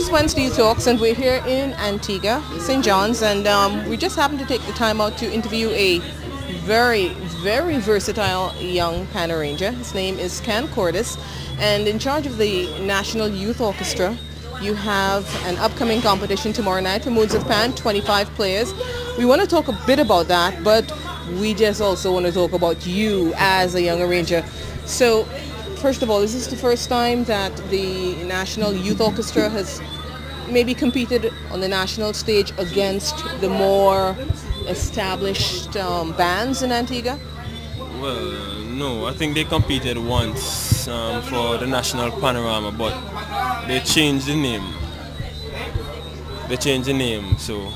is Wednesday Talks, and we're here in Antigua, St. John's, and we just happened to take the time out to interview a very, very versatile young pan arranger. His name is Cordice, and in charge of the National Youth Orchestra. You have an upcoming competition tomorrow night for Moods of Pan, 25 players. We want to talk a bit about that, but we just also want to talk about you as a young arranger. So, first of all, is this the first time that the National Youth Orchestra has maybe competed on the national stage against the more established bands in Antigua? Well, no, I think they competed once for the National Panorama, but they changed the name. So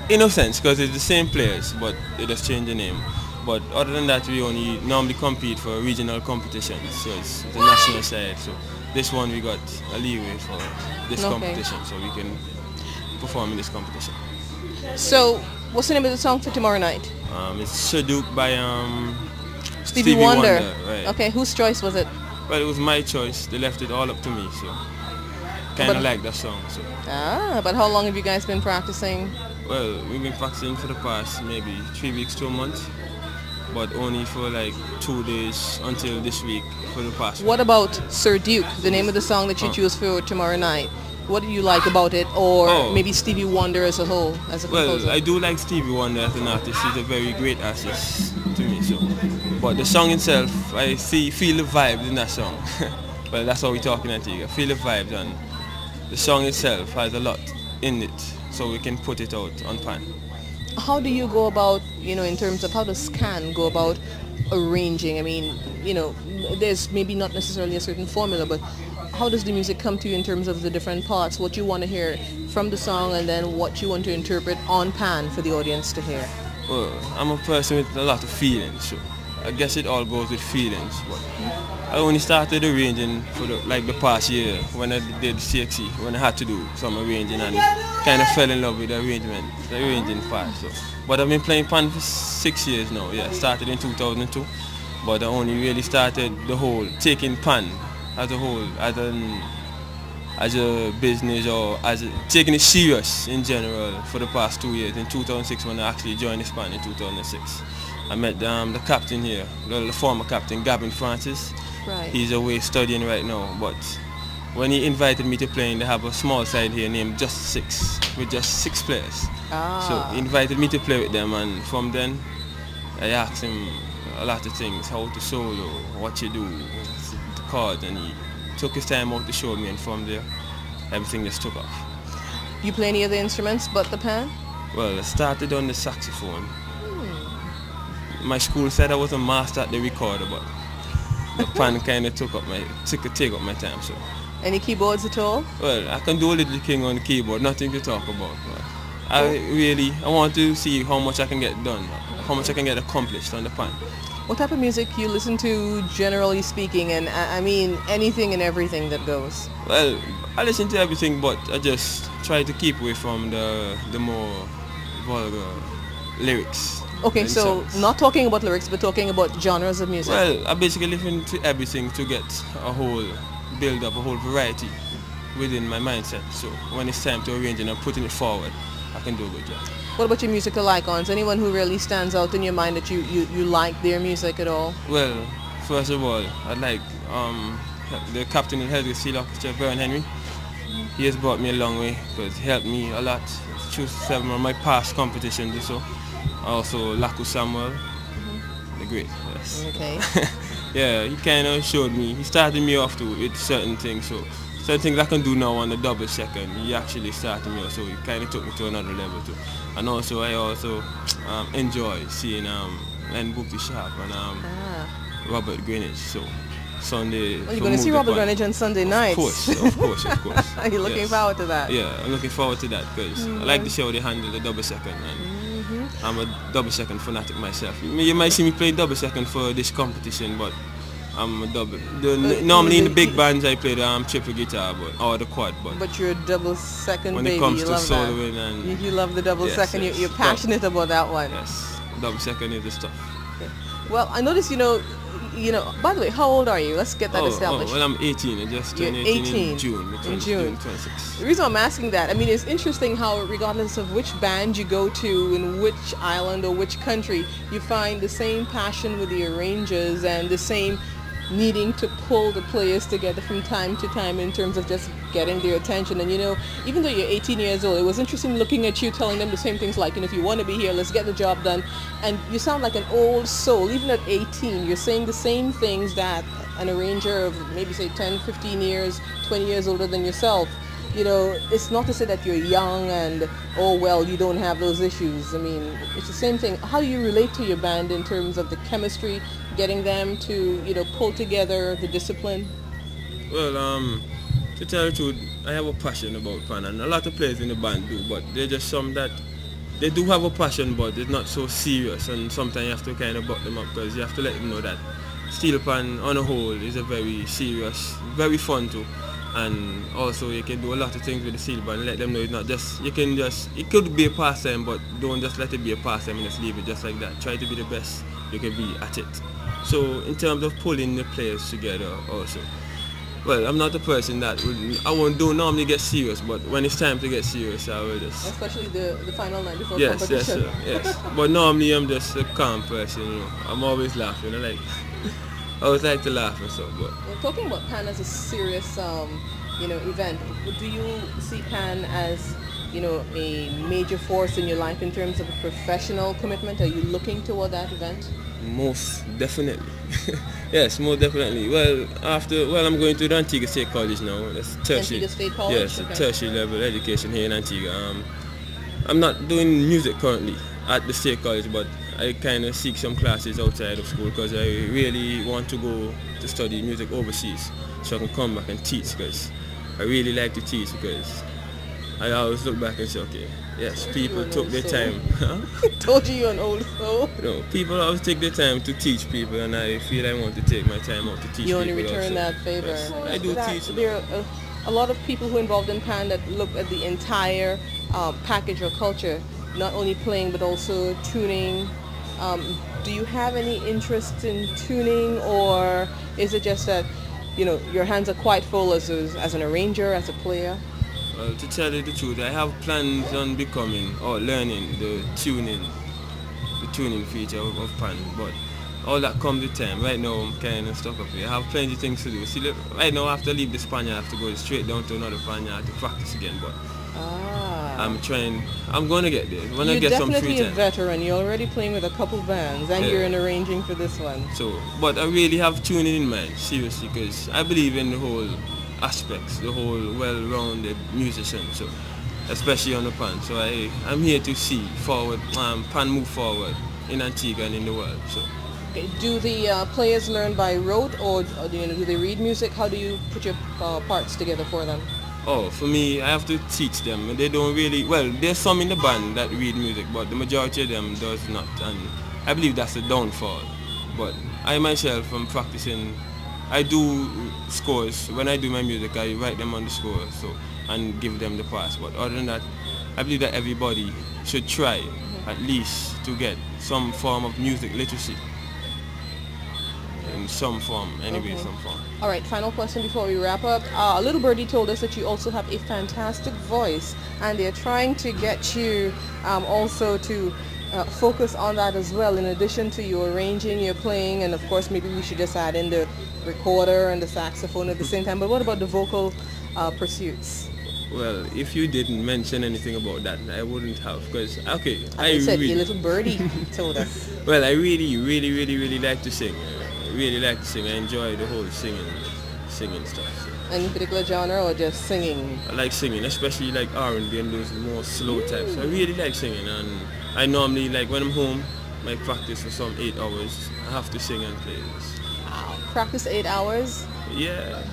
in a sense, because it's the same players, but they just changed the name. But other than that, we only normally compete for regional competitions, so it's the national side. So this one we got a leeway for this competition, so we can perform in this competition. So what's the name of the song for tomorrow night? It's Shadouk by Stevie Wonder. Right. Okay, whose choice was it? Well, it was my choice. They left it all up to me, so kind of like that song. So. But how long have you guys been practicing? Well, we've been practicing for the past maybe 3 weeks to a month, but only for like 2 days until this week for the past. What about Sir Duke, the name of the song that you choose for tomorrow night? What do you like about it, or maybe Stevie Wonder as a whole, as a composer? Well, I do like Stevie Wonder as an artist. He's a very great artist to me. So, but the song itself, I feel the vibes in that song. Well, that's how we talk in Antigua. Feel the vibes, and the song itself has a lot in it, so we can put it out on pan. How do you go about, in terms of how does Can go about arranging? I mean, there's maybe not necessarily a certain formula, but how does the music come to you in terms of the different parts, what you want to hear from the song, and then what you want to interpret on pan for the audience to hear? Well, I'm a person with a lot of feelings, so I guess it all goes with feelings. But I only started arranging for the past year when I did CXC, when I had to do some arranging, and kind of fell in love with the arranging part. So. But I've been playing pan for 6 years now. Yeah, started in 2002, but I only really started the whole taking pan as a whole, as a business, or taking it serious in general for the past 2 years. In 2006, when I actually joined this band in 2006, I met the captain here, the former captain, Gavin Francis. Right. He's away studying right now, but when he invited me to play, they have a small side here named Just Six, with just 6 players. So he invited me to play with them, and from then I asked him a lot of things, how to solo, what you do, the chords, and he took his time out to show me, and from there everything just took off. You play any other instruments but the pan? Well, I started on the saxophone. My school said I was a master at the recorder, but the pan kind of took up my time. So. Any keyboards at all? Well, I can do a little king on the keyboard, nothing to talk about. But I want to see how much I can get done, how much I can get accomplished on the pan. What type of music you listen to, generally speaking, and I mean anything and everything that goes? Well, I listen to everything, but I just try to keep away from the more vulgar lyrics. Okay, so not talking about lyrics, but talking about genres of music. Well, I basically listen to everything to get build up a whole variety within my mindset. So when it's time to arrange and I'm putting it forward, I can do a good job. What about your musical icons? Anyone who really stands out in your mind that you like their music at all? Well, first of all, I like the captain of the Sea Orchestra, Baron Henry. He has brought me a long way because he helped me a lot. Choose several of my past competitions or so. Also, Laku Samuel, the great, yes. Okay. Yeah, he kind of showed me, he started me off with certain things, so certain things I can do now on the double second, he actually started me off, so he kind of took me to another level too. And also, I also enjoy seeing Len Bookty Sharp and Robert Greenwich, so Sunday. Well, you're going to see Robert Greenwich on Sunday night. Of course. Are you looking forward to that? Yeah, I'm looking forward to that because I like the show they handle the double second. And I'm a double second fanatic myself. You might see me play double second for this competition, but I'm a double. Normally in the big bands I play the triple guitar or the quad. But you're a double second when baby. It comes you to love soloing that. and you love the double second. Yes. You're passionate about that one. Yes, double second is the stuff. Okay. Well, I noticed you know, by the way, how old are you? Let's get that established. Well, I'm 18. I just turned 18 in June. In June. 26. The reason I'm asking that, I mean, it's interesting how regardless of which band you go to, in which island or which country, you find the same passion with the arrangers and the same needing to pull the players together from time to time in terms of just getting their attention. And you know, even though you're 18 years old, it was interesting looking at you telling them the same things like, you know, if you want to be here, let's get the job done. And you sound like an old soul. Even at 18, you're saying the same things that an arranger of maybe say 10, 15 years, 20 years older than yourself. You know, it's not to say that you're young and, oh, well, you don't have those issues. I mean, it's the same thing. How do you relate to your band in terms of the chemistry, getting them to, you know, pull together the discipline? Well, to tell the truth, I have a passion about pan, and a lot of players in the band do, but they're just some that they do have a passion, but it's not so serious, and sometimes you have to kind of buck them up because you have to let them know that steel pan on a whole is a very serious, very fun too. And also you can do a lot of things with the steel band, let them know it's not just, you can just, it could be a pastime, but don't just let it be a pastime and just leave it just like that. Try to be the best you can be at it. So in terms of pulling the players together also, well, I'm not a person that don't normally get serious, but when it's time to get serious, I will just... Especially the final night before competition. Yes, sir, yes. But normally I'm just a calm person, you know. I'm always laughing. I always like to laugh and stuff, but... Well, talking about Pan as a serious, you know, event, do you see Pan as, you know, a major force in your life in terms of a professional commitment? Are you looking toward that event? Most definitely. Yes, most definitely. Well, I'm going to the Antigua State College now. That's tertiary. Antigua State College? Yes, okay. Tertiary level education here in Antigua. I'm not doing music currently at the State College, but I kind of seek some classes outside of school because I really want to go to study music overseas so I can come back and teach, because I really like to teach, because I always look back and say, okay, yes, people took their time. Told you you're an old soul. No, people always take their time to teach people, and I feel I want to take my time out to teach people. You only return that favor. Yes, I do teach. There are a lot of people who are involved in Pan that look at the entire package or culture, not only playing but also tuning. Do you have any interest in tuning, or is it just that, you know, your hands are quite full as an arranger, as a player? Well, to tell you the truth, I have plans on becoming or learning the tuning feature of Pan, but all that comes with time. Right now I'm kind of stuck up here. I have plenty of things to do. See, right now after I leave the Spaniard, I have to go straight down to another Spaniard to practice again, but I'm going to get there. When I get some free time. You're definitely a veteran. You're already playing with a couple bands, and you're arranging for this one. So, but I really have tuning in mind, seriously, because I believe in the whole aspects, the whole well-rounded musician, so especially on the Pan. So I'm here to see forward, Pan move forward in Antigua and in the world. So. Do the players learn by rote, or do they read music? How do you put your parts together for them? Oh, for me, I have to teach them. They don't really, well, there's some in the band that read music, but the majority of them does not, and I believe that's the downfall. But I myself am practicing. I do scores. When I do my music, I write them on the score, and give them the parts. But other than that, I believe that everybody should try at least to get some form of music literacy. In some form, anyway, some form. All right, final question before we wrap up. Little Birdie told us that you also have a fantastic voice, and they're trying to get you also to focus on that as well, in addition to your arranging, your playing, and of course maybe we should just add in the recorder and the saxophone at the same time. But what about the vocal pursuits? Well, if you didn't mention anything about that, I wouldn't have, because, okay, I said your little birdie told us. Well, I really like to sing. I really like to sing. I enjoy the whole singing stuff. Any particular genre, or just singing? I like singing, especially like R&B and those more slow types. I really like singing, and I normally, like when I'm home, my practice for some 8 hours. I have to sing and play this. Wow. Practice 8 hours? Yeah.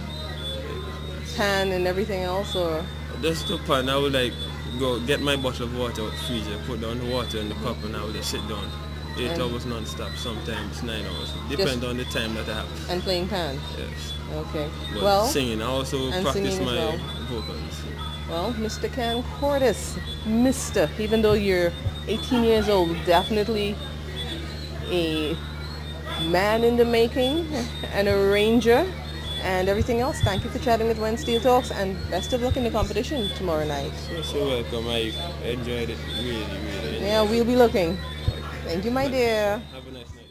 Pan and everything else, or? Just the pan. I would like go get my bottle of water out the freezer, put down the water in the cup, and I would just sit down. 8 hours non-stop, sometimes 9 hours. Depends on the time that I have. And playing Pan? Yes. Okay. But well, singing, I also practice my vocals. Well, Mr. Ken Cordice, even though you're 18 years old, definitely a man in the making, an arranger, and everything else. Thank you for chatting with When Steel Talks, and best of luck in the competition tomorrow night. So welcome. I enjoyed it really, really. Yeah, we'll be looking. Thank you, my dear. Have a nice night.